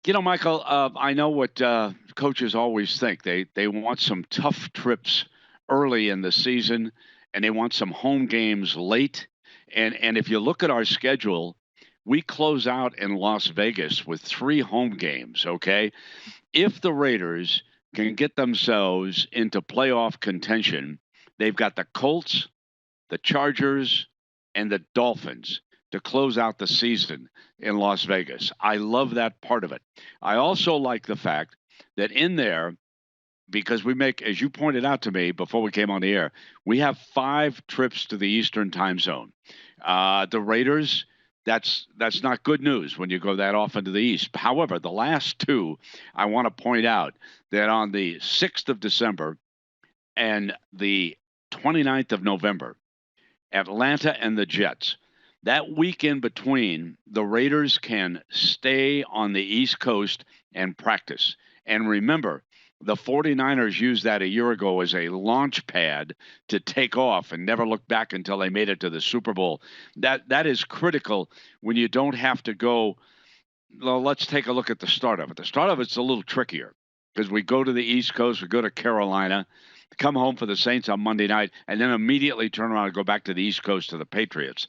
Michael, I know what coaches always think. They want some tough trips early in the season, and they want some home games late. And if you look at our schedule, we close out in Las Vegas with 3 home games. Okay, if the Raiders can get themselves into playoff contention, they've got the Colts, the Chargers, and the Dolphins to close out the season in Las Vegas. I love that part of it. I also like the fact that in there, because we make, as you pointed out to me before we came on the air, we have 5 trips to the Eastern time zone. The Raiders, that's not good news when you go that often to the East. However, the last 2, I want to point out that on the 6th of December and the 29th of November, Atlanta and the Jets. That week in between, the Raiders can stay on the East Coast and practice. And remember, the 49ers used that a year ago as a launch pad to take off and never look back until they made it to the Super Bowl. That is critical when you don't have to go. Well, let's take a look at the start of it. The start of it's a little trickier because we go to the East Coast, we go to Carolina, come home for the Saints on Monday night, and then immediately turn around and go back to the East Coast to the Patriots.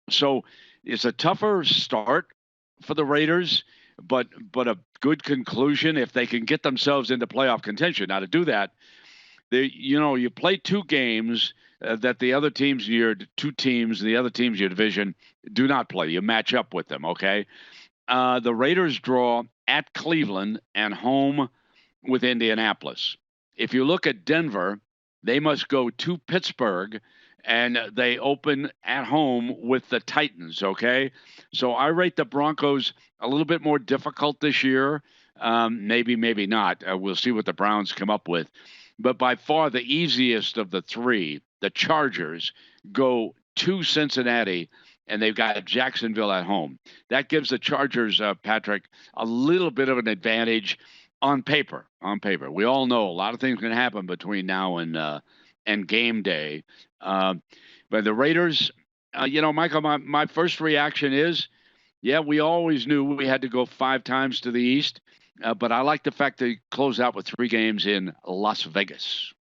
So it's a tougher start for the Raiders, but a good conclusion if they can get themselves into playoff contention. Now to do that, you play 2 games that the other teams in your 2 teams, the other teams in your division do not play. You match up with them, okay? The Raiders draw at Cleveland and home with Indianapolis. If you look at Denver, they must go to Pittsburgh and they open at home with the Titans, okay? So I rate the Broncos a little bit more difficult this year. Maybe not. We'll see what the Browns come up with. But by far the easiest of the 3, the Chargers, go to Cincinnati, and they've got Jacksonville at home. That gives the Chargers, Patrick, a little bit of an advantage on paper. On paper, we all know a lot of things can happen between now and game day. But the Raiders, Michael, my first reaction is, yeah, we always knew we had to go 5 times to the East, but I like the fact they close out with 3 games in Las Vegas.